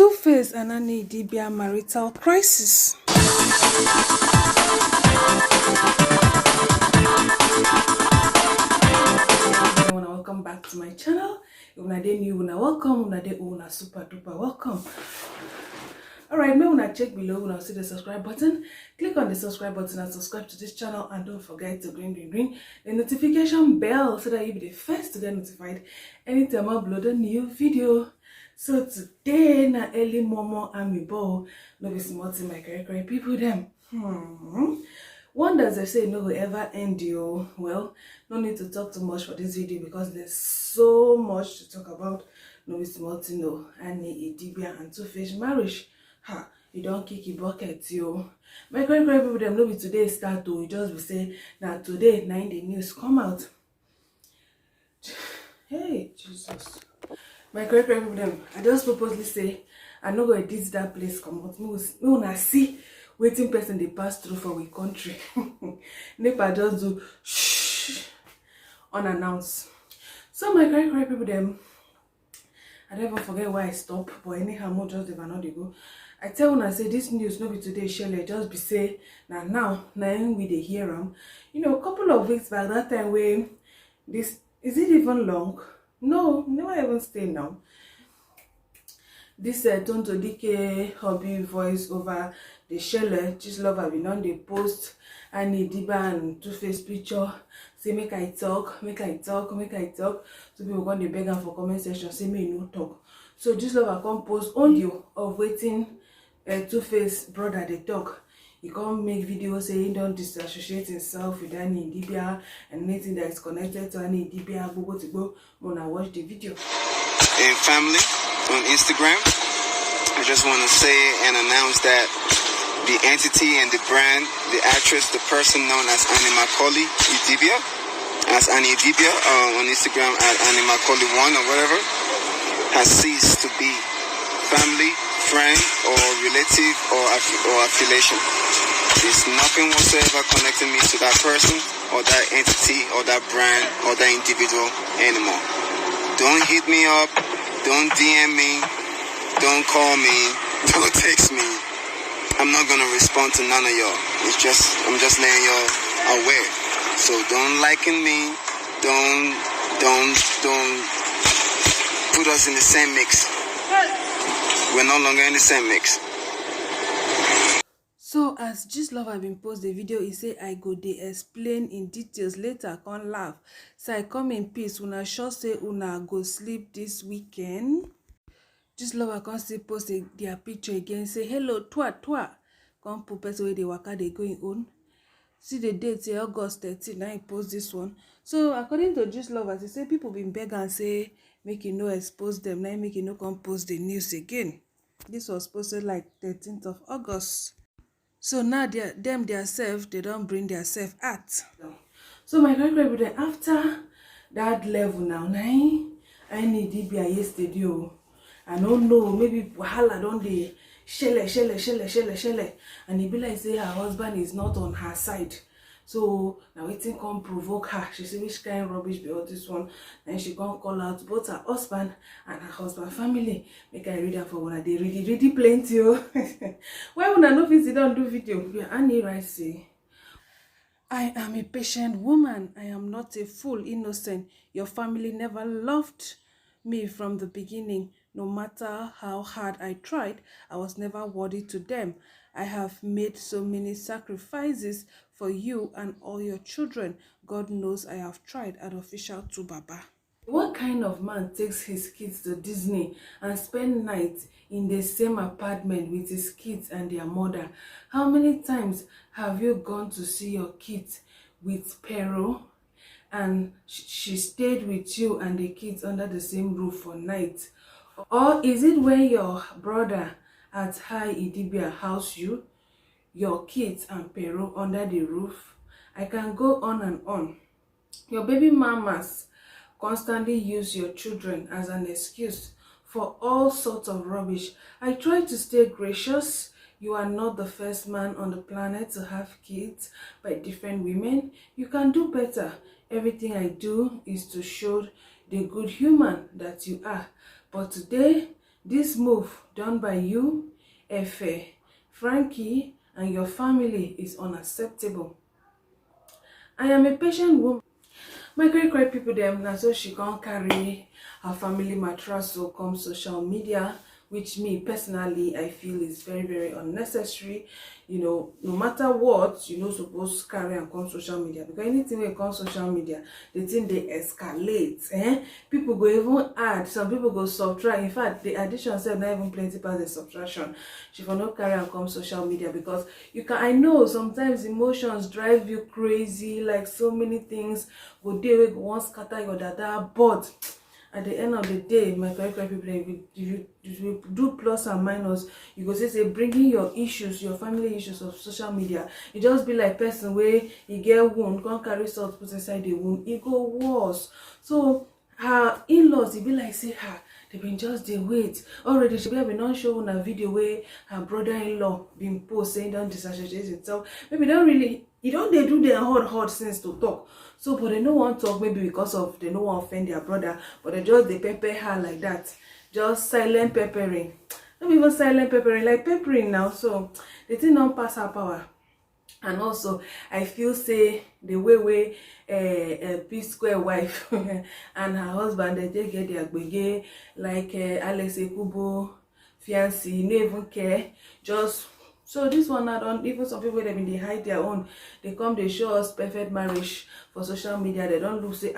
Two-Face and Annie Idibia marital crisis. Welcome back to my channel. If una dey new, una welcome. Una dey old, una super duper welcome. Alright, make una check below, una see the subscribe button. Click on the subscribe button and subscribe to this channel, and don't forget to ring the notification bell so that you'll be the first to get notified anytime I upload a new video. So today na early momo amibo, no be small thing my correct people them. Wonders, I say, no will ever end you. Well, no need to talk too much for this video because there's so much to talk about. No be small thing, no. Annie Idibia and Two-Face marriage. Ha, you don't kick your bucket, yo. My great people them know be today start to just be say now today 9 the news come out. Hey Jesus. My great people them I just purposely say I know where this that place come out. Me wanna see waiting person they pass through for we country. Nepa just do shh unannounced. So my great people them I never forget why I stop, but anyhow more just never know they go. I tell when I say this news no be today shell just be say now we dey hear them. You know, a couple of weeks back that time where this is it even long? No, never even stay now. This Tonto Dike hobby voice over the shell just love have been on the post and Idibia and Two-Face picture. Say make I talk. So people gonna beg her for comment section, say me no talk. So just love I come post audio of waiting Two-Face brother they talk. He come make videos saying he don't disassociate himself with Annie Idibia and anything that is connected to Annie Idibia. Go when I watch the video. And family on Instagram, I just want to say and announce that the entity and the brand, the actress, the person known as Annie Macaulay Idibia, as Annie Idibia on Instagram at Annie Macaulay 1 or whatever, has ceased to be family, friend, or relative or affiliation. There's nothing whatsoever connecting me to that person or that entity or that brand or that individual anymore. Don't hit me up, don't DM me, don't call me, don't text me. I'm not gonna respond to none of y'all. I'm just letting y'all aware. So don't liken me, don't put us in the same mix. We're no longer in the same mix. So as just love have been post the video, he say I go dey explain in details later, can't laugh. So I come in peace. Una sure say una go sleep this weekend. Just love I can't still post their picture again. Say hello twa. Come put person where they waka they going on. See the date say August 13. Now he post this one. So according to just lovers, he say people been beg and say make you no expose them. Now make you no come post the news again. This was posted like 13th of August. So now they don't bring their self out. So my grandmother after that level now, I need Idibia yesterday. I don't know, maybe wahala don't they shelle, and he be like say her husband is not on her side. So now waiting come provoke her. She say which kind of rubbish be all this one. And she can't call out both her husband and her husband family. Make I read her for one. They really plenty. Why would I know if they don't do video? Yeah, Annie right say, I am a patient woman. I am not a fool, innocent. Your family never loved me from the beginning. No matter how hard I tried, I was never worthy to them. I have made so many sacrifices for you and all your children. God knows I have tried. Official to Baba. What kind of man takes his kids to Disney and spend nights in the same apartment with his kids and their mother? How many times have you gone to see your kids with Pero and she stayed with you and the kids under the same roof for nights? Or is it when your brother at High Idibia house you, your kids and Pero under the roof? I can go on and on. Your baby mamas constantly use your children as an excuse for all sorts of rubbish. I try to stay gracious. You are not the first man on the planet to have kids by different women. You can do better. Everything I do is to show the good human that you are. But today, This move done by you, Efe, Frankie, and your family is unacceptable. I am a patient woman. My great people them na so she can't carry her family mattress so come social media, which me personally I feel is very unnecessary. No matter what, you're not supposed to carry and come social media, because anything wey come social media, the thing they escalate. People go even add, some people go subtract. In fact, the addition said not even plenty past the subtraction. She for not carry and come social media, because I know sometimes emotions drive you crazy, like so many things go dey wey go wan scatter your dada, but at the end of the day, my correct people, if you do plus and minus, you go say bringing your issues, your family issues of social media, it just be like person where you get wound, can't carry salt put inside the wound, it go worse. So her in-laws, it be like say her they been just dey wait already. She been not show a video where her brother-in-law been post saying don't disassociate himself. Maybe don't really, you don't they do their hard sense to talk. So but they no want to talk, maybe because of they no want offend their brother, but they just they pepper her like that, just silent peppering. Not even silent peppering, like peppering now. So the thing don't pass her power. And also I feel say the way P-Square wife and her husband, they get their gbege, like Alex Ekubo fiancé, no even care. Just so this one, I don't even, some people they been they hide their own, they come they show us perfect marriage for social media. They don't look say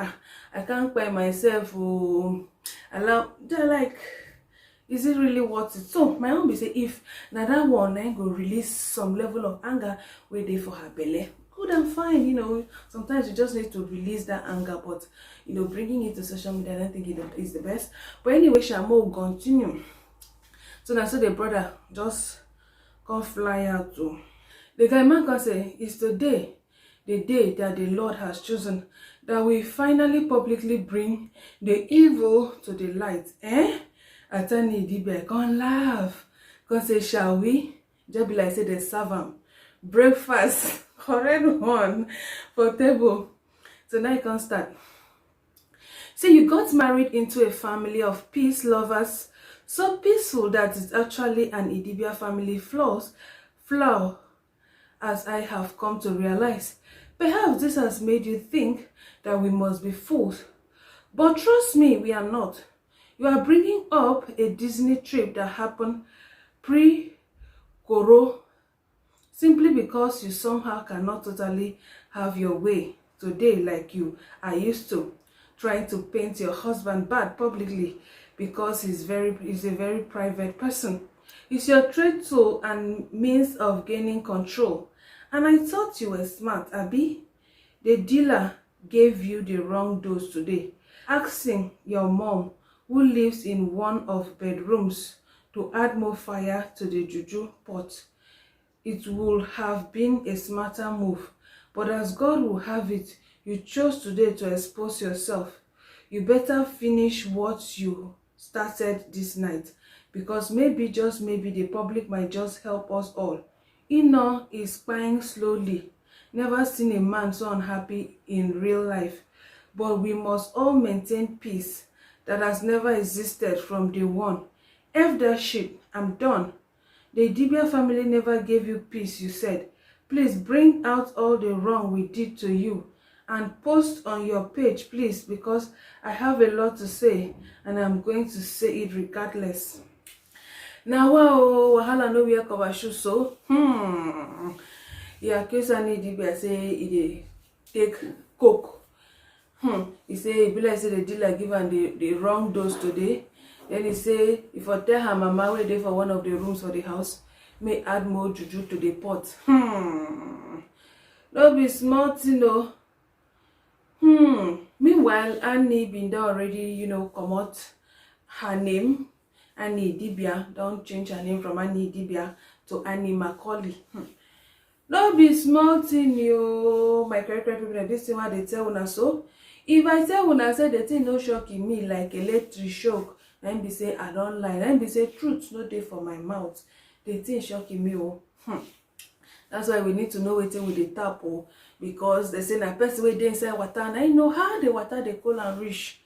I can't buy myself allow. They're like, is it really worth it? So my own be say, if now that one I go release some level of anger where they for her belly, good and fine. Sometimes you just need to release that anger, but bringing it to social media, I don't think it is the best. But anyway, Shamo will continue. So now, so the brother just come fly out to the guy. Man can say, it's today, the day that the Lord has chosen, that we finally publicly bring the evil to the light. Attorney Idibia can't laugh. Can say, shall we? Just be like say they serve him breakfast, correct one for table. So now you can start. So you got married into a family of peace lovers, so peaceful that it's actually an Idibia family flaw, as I have come to realize. Perhaps this has made you think that we must be fools, but trust me, we are not. You are bringing up a Disney trip that happened pre-Coro, simply because you somehow cannot totally have your way today like you are used to, trying to paint your husband bad publicly because he's a very private person. It's your trade tool and means of gaining control. And I thought you were smart, Abi. The dealer gave you the wrong dose today, asking your mom, who lives in one of bedrooms, to add more fire to the juju pot. It would have been a smarter move, but as God will have it, you chose today to expose yourself. You better finish what you started this night, because maybe, just maybe, the public might just help us all. Ino is spying slowly. Never seen a man so unhappy in real life, but we must all maintain peace that has never existed from day one. F that shit, I'm done. The Idibia family never gave you peace, you said. Please bring out all the wrong we did to you and post on your page, please, because I have a lot to say and I'm going to say it regardless. Now, wow, wahala no wear cover shoe, so yeah, accuse Idibia say he take coke. He say he be like say the dealer give am the wrong dose today. Then he say if I tell her mama wey dey for one of the rooms for the house, may add more juju to the pot. No be small thing, no. Meanwhile, Annie been there already, come out her name. Annie Idibia don't change her name from Annie Idibia to Annie Macaulay. No be small thing, yo. My character people, this thing what they tell una so. If I tell una say the thing no shocking me like electric shock, then be say I don't lie. Then be say truth no dey for my mouth. The thing shocking me, oh. That's why we need to know wetin we dey tap, oh, because they say na person wey dey inside water, and I know how the water dey cool and reach.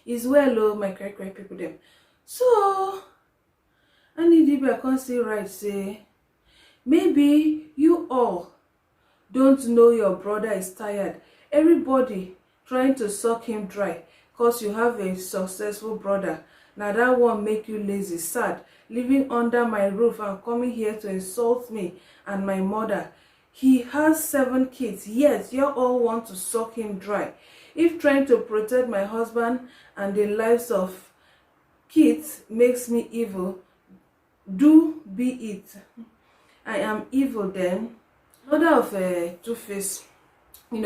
It's well, oh, my correct people them. So Annie Idibia come still write say maybe you all don't know your brother is tired. Everybody trying to suck him dry cause you have a successful brother. Now that one make you lazy, sad, living under my roof and coming here to insult me and my mother. He has 7 kids, yet you all want to suck him dry. If trying to protect my husband and the lives of kids makes me evil, do be it. I am evil then. Mother of Two-Face,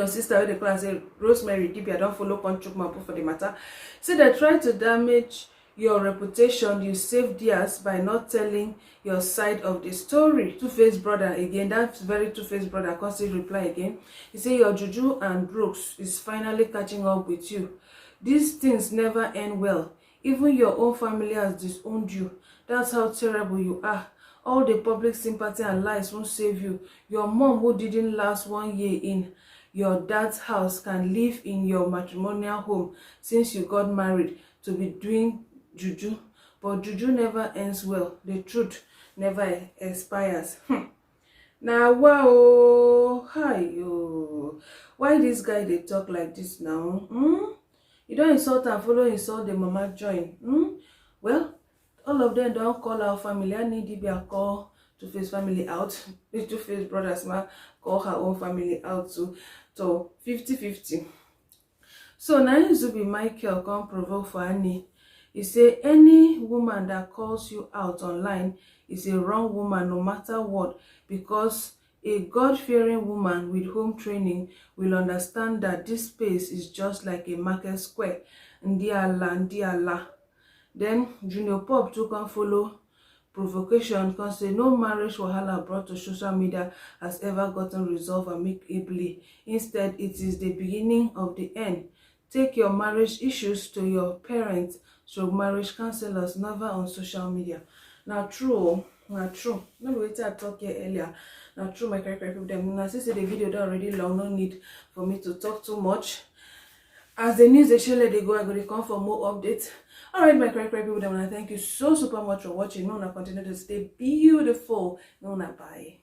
sister wey dey call am say Rosemary Idibia don follow come chook mouth for the matter. Say they try to damage your reputation, you save theirs by not telling your side of the story. Two-Face brother again, that very Two-Face brother come still reply again. He say your juju and brooks is finally catching up with you. These things never end well. Even your own family has disowned you. That's how terrible you are. All the public sympathy and lies won't save you. Your mom, who didn't last 1 year in your dad's house, can live in your matrimonial home since you got married to be doing juju. But juju never ends well. The truth never expires. Now, wow, hi, why this guy they talk like this now? You don't insult and follow insult the mama join. Well, all of them don't call our family. Annie Idibia call Two-Face family out. The Two-Face brothers ma call her own family out too. So 50-50. So now Zubi Michael come provoke for Annie. He say any woman that calls you out online is a wrong woman no matter what, because a God-fearing woman with home training will understand that this space is just like a market square. Ndi Allah. Then Junior Pop took and follow provocation because say no marriage wahala brought to social media has ever gotten resolved amicably. Instead, it is the beginning of the end. Take your marriage issues to your parents, so marriage counselors, never on social media. Now true, not true. No wait till I talk here earlier. Now true, my correct people. Them now see the video that already long. No need for me to talk too much. As the news they show let they go, I'm going to come for more updates. Alright, my correct people. Them, and I thank you so super much for watching. No, continue to stay beautiful. No, bye.